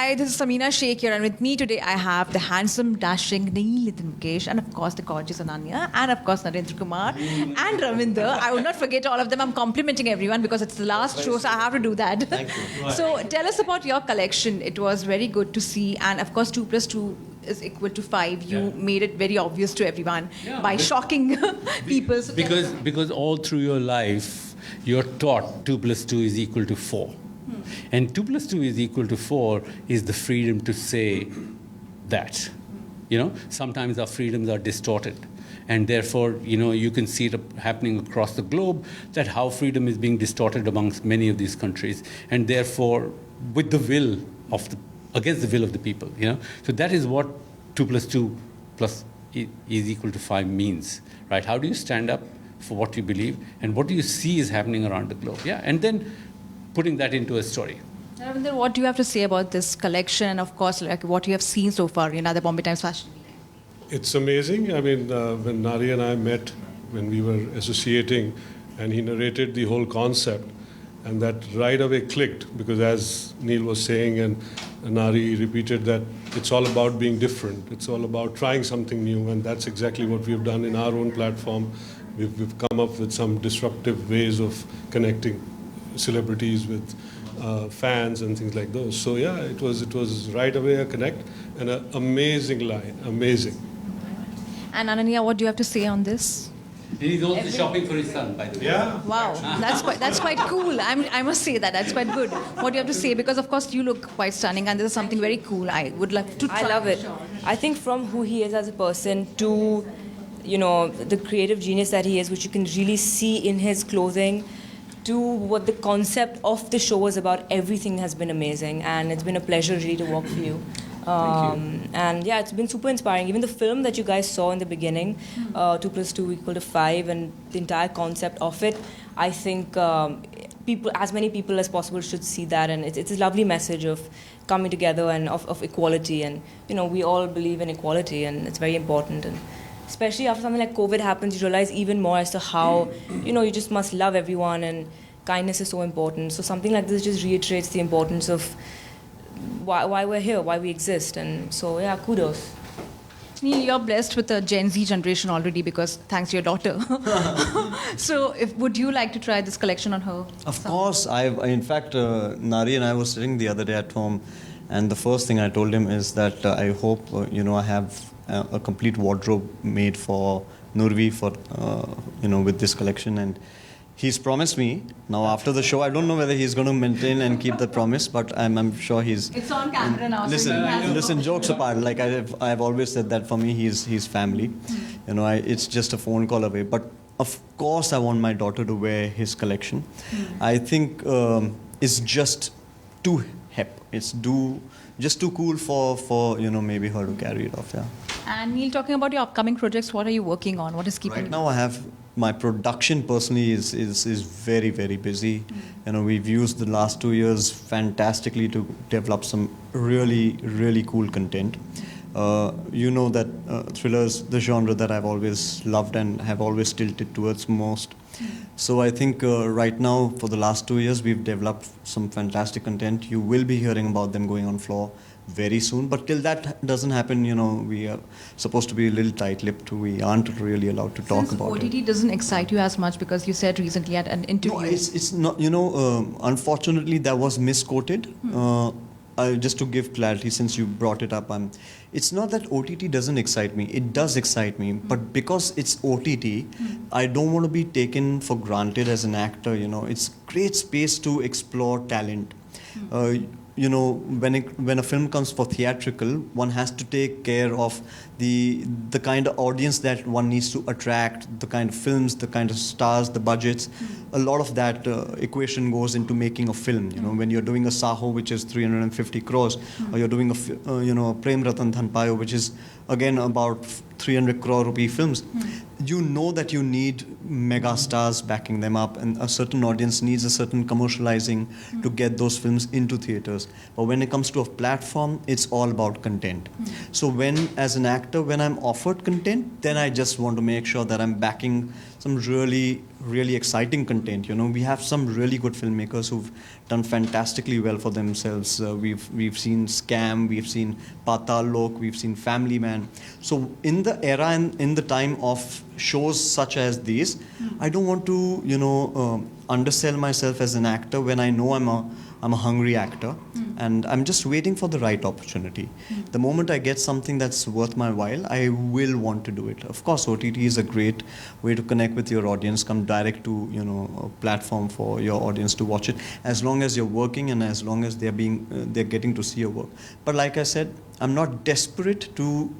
Hi, this is Samina Sheikh here, and with me today I have the handsome, dashing Neil Mukesh, and of course the gorgeous Ananya, and of course Narendra Kumar, and Ravinder. I will not forget all of them. I'm complimenting everyone because it's the last show, so I have to do that. Thank you. So tell us about your collection. It was very good to see, and of course 2 plus 2 is equal to 5. You made it very obvious to everyone by shocking people. So because all through your life, you're taught 2 plus 2 is equal to 4. And 2 plus 2 is equal to 4 is the freedom to say that. Sometimes our freedoms are distorted. And therefore, you can see it happening across the globe, that how freedom is being distorted amongst many of these countries. And therefore, with the will of against the will of the people, So that is what 2 plus 2 plus is equal to 5 means, right? How do you stand up for what you believe, and what do you see is happening around the globe? And then putting that into a story. Ravinder, what do you have to say about this collection, and of course, like what you have seen so far in the Bombay Times Fashion Week? It's amazing. I mean, when Nari and I met, when we were associating, and he narrated the whole concept, and that right away clicked, because as Neil was saying, and Nari repeated, that it's all about being different. It's all about trying something new, and that's exactly what we've done in our own platform. We've come up with some disruptive ways of connecting celebrities with fans and things like those. So yeah, it was right away a connect, and an amazing line, amazing. And Ananya, what do you have to say on this? And he's also shopping for his son, by the way. Yeah. Wow, that's quite cool. I must say that's quite good. What do you have to say? Because of course you look quite stunning, and this is something very cool. I would like to try. I love it. I think from who he is as a person to, the creative genius that he is, which you can really see in his clothing, to what the concept of the show is about, everything has been amazing, and it's been a pleasure really to work for you. And yeah, it's been super inspiring. Even the film that you guys saw in the beginning, 2 plus 2 equal to 5, and the entire concept of it, I think as many people as possible should see that, and it's a lovely message of coming together and of equality, and we all believe in equality, and it's very important. And especially after something like COVID happens, you realize even more as to how, you just must love everyone, and kindness is so important. So something like this just reiterates the importance of why we're here, why we exist. And so, yeah, kudos. Neil, you're blessed with a Gen Z generation already because thanks to your daughter. So would you like to try this collection on her? Of course. In fact, Nari and I were sitting the other day at home, and the first thing I told him is that I hope, I have a complete wardrobe made for Nurvi with this collection, and he's promised me. Now after the show, I don't know whether he's going to maintain and keep the promise, but I'm sure he's. It's on camera now. Listen. Jokes apart, like I've always said that for me, he's family. It's just a phone call away. But of course, I want my daughter to wear his collection. I think it's just too hip. It's just too cool for maybe her to carry it off. Yeah. And Neil, talking about your upcoming projects, what are you working on? What is keeping Right now, I have my production personally is very, very busy. We've used the last 2 years fantastically to develop some really, really cool content. That thrillers, the genre that I've always loved and have always tilted towards most. So I think right now, for the last 2 years, we've developed some fantastic content. You will be hearing about them going on floor very soon. But till that doesn't happen, we are supposed to be a little tight-lipped. We aren't really allowed to talk about it. OTT doesn't excite you as much because you said recently at an interview. No, it's not, unfortunately, that was misquoted. Just to give clarity, since you brought it up, it's not that OTT doesn't excite me. It does excite me, but because it's OTT, I don't want to be taken for granted as an actor. It's great space to explore talent. When a film comes for theatrical, one has to take care of the kind of audience that one needs to attract, the kind of films, the kind of stars, the budgets. A lot of that equation goes into making a film. When you're doing a Saho, which is 350 crores, or you're doing a Prem Ratan Dhan Payo, which is again about 300 crore rupee films. You know that you need mega stars backing them up, and a certain audience needs a certain commercializing to get those films into theaters. But when it comes to a platform, it's all about content. So as an actor, when I'm offered content, then I just want to make sure that I'm backing some really, really exciting content content. You know, we have some really good filmmakers who've done fantastically well for themselves. We've seen Scam, we've seen Patal Lok, we've seen Family Man. So in the era and in the time of shows such as these, I don't want to, undersell myself as an actor when I know I'm a hungry actor, and I'm just waiting for the right opportunity. The moment I get something that's worth my while, I will want to do it. Of course, OTT is a great way to connect with your audience, come direct to a platform for your audience to watch it, as long as you're working and as long as they're getting to see your work. But like I said, I'm not desperate to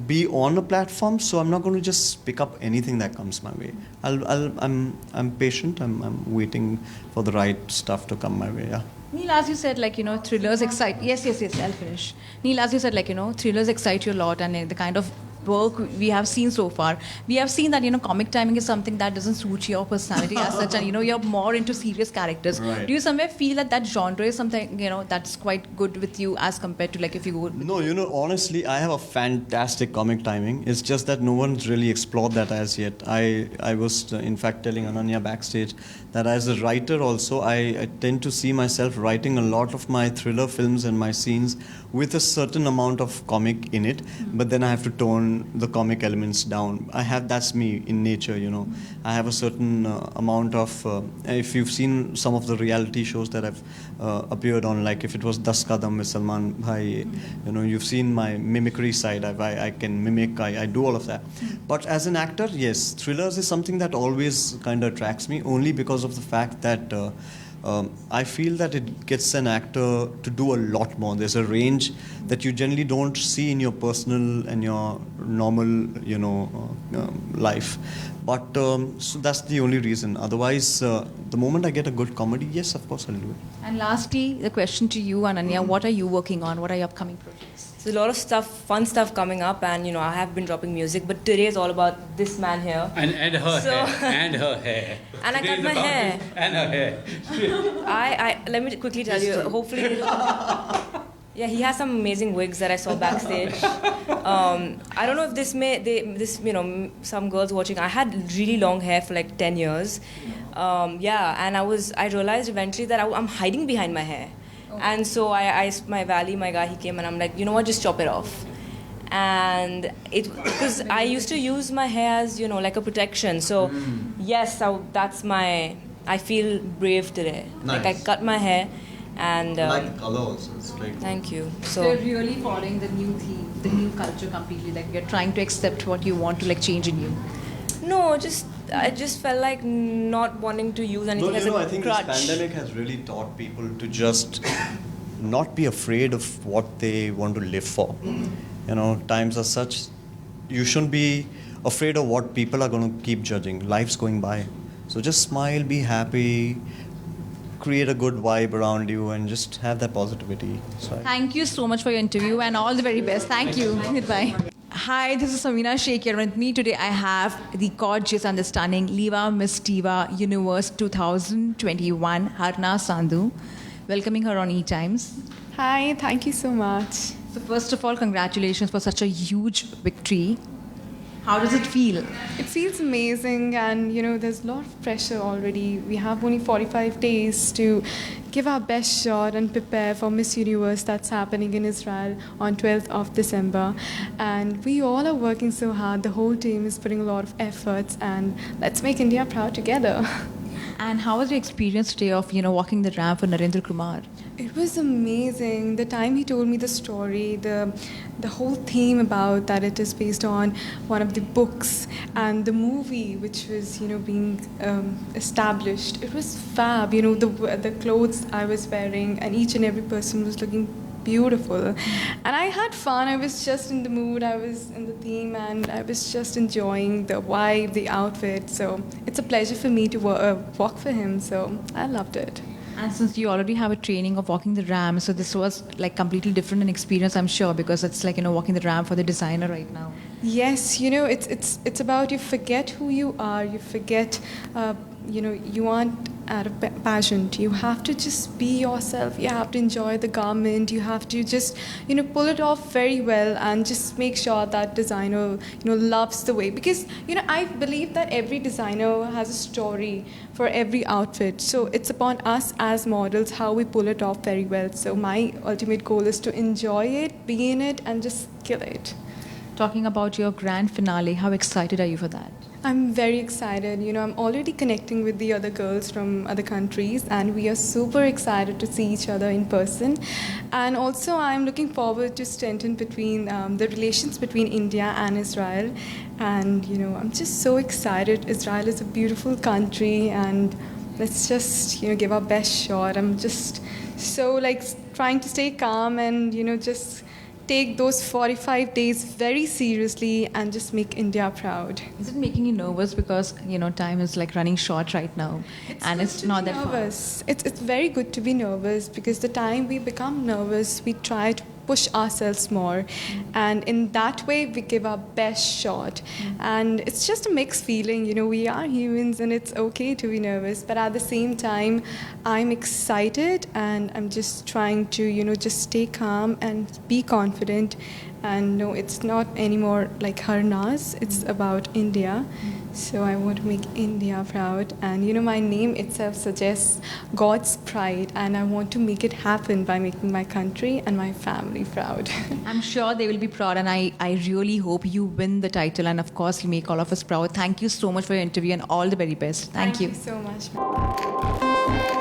be on a platform, so I'm not going to just pick up anything that comes my way. I'm patient. I'm waiting for the right stuff to come my way. Yeah. Neil, as you said, thrillers excite. Yes, I'll finish. Neil, as you said, thrillers excite you a lot, and the kind of work we have seen so far, we have seen that comic timing is something that doesn't suit your personality as such, and you're more into serious characters. Right. Do you somewhere feel that genre is something that's quite good with you as compared to if you go? No, honestly, I have a fantastic comic timing. It's just that no one's really explored that as yet. I was in fact telling Ananya backstage that as a writer also, I tend to see myself writing a lot of my thriller films and my scenes with a certain amount of comic in it, but then I have to tone the comic elements down. That's me in nature, I have a certain amount of, if you've seen some of the reality shows that I've appeared on, like if it was Das Kadam with Salman Bhai, you've seen my mimicry side. I can mimic, I do all of that. But as an actor, yes, thrillers is something that always kind of attracts me, only because of the fact that I feel that it gets an actor to do a lot more. There's a range that you generally don't see in your personal and your normal, life. But so that's the only reason. Otherwise, the moment I get a good comedy, yes, of course I'll do it. And lastly, the question to you, Ananya, what are you working on? What are your upcoming projects? There's a lot of stuff, fun stuff coming up, and I have been dropping music, but today is all about this man here. And her hair. And her hair. And I Today cut is my about hair. this and her hair. I let me quickly tell you. Hopefully, yeah, he has some amazing wigs that I saw backstage. I don't know if some girls watching. I had really long hair for 10 years. And I realized eventually that I'm hiding behind my hair. And so my guy, he came and I'm like, you know what, just chop it off. And because I used to use my hair as, like a protection. So yes, I feel brave today. Nice. I cut my hair and... I like the color also. It's like... Thank you. So you're really following the new theme, the new culture completely. You're trying to accept what you want to change in you. No, I just felt like not wanting to use anything as a I think crutch. this pandemic has really taught people to just not be afraid of what they want to live for. Times are such, you shouldn't be afraid of what people are going to keep judging. Life's going by. So just smile, be happy, create a good vibe around you, and just have that positivity. So Thank you so much for your interview and all the very best. Thank you. Goodbye. Hi, this is Samina Sheikh here. With me today, I have the gorgeous and the stunning Liva Miss Diva Universe 2021, Harna Sandhu. Welcoming her on E-Times. Hi, thank you so much. So first of all, congratulations for such a huge victory. How does it feel? It feels amazing, and there's a lot of pressure already. We have only 45 days to give our best shot and prepare for Miss Universe that's happening in Israel on 12th of December. And we all are working so hard. The whole team is putting a lot of efforts, and let's make India proud together. And how was your experience today of, walking the ramp for Narendra Kumar? It was amazing. The time he told me the story, the whole theme about that it is based on one of the books, and the movie which was being established. It was fab. The clothes I was wearing, and each and every person was looking beautiful. And I had fun. I was just in the mood. I was in the theme, and I was just enjoying the vibe, the outfit. So it's a pleasure for me to walk for him. So I loved it. And since you already have a training of walking the ramp, so this was completely different an experience, I'm sure, because it's walking the ramp for the designer right now. Yes, it's about you forget who you are. You forget, you aren't out of passion. You have to just be yourself. You have to enjoy the garment. You have to just, pull it off very well and just make sure that designer, loves the way. Because, I believe that every designer has a story for every outfit. So it's upon us as models how we pull it off very well. So my ultimate goal is to enjoy it, be in it, and just kill it. Talking about your grand finale, how excited are you for that? I'm very excited. I'm already connecting with the other girls from other countries, and we are super excited to see each other in person. And also, I'm looking forward to strengthen between the relations between India and Israel. And I'm just so excited. Israel is a beautiful country, and let's just give our best shot. I'm just so trying to stay calm and just take those 45 days very seriously and just make India proud. Is it making you nervous because time is running short right now, and it's not that far? Nervous. It's very good to be nervous, because the time we become nervous, we try to push ourselves more, and in that way we give our best shot. And it's just a mixed feeling. We are humans, and it's okay to be nervous, but at the same time I'm excited, and I'm just trying to just stay calm and be confident. And no, it's not anymore like Harnaz, it's about India. So I want to make India proud. And my name itself suggests God's pride, and I want to make it happen by making my country and my family proud. I'm sure they will be proud, and I really hope you win the title, and of course you make all of us proud. Thank you so much for your interview, and all the very best. Thank you. Thank you so much.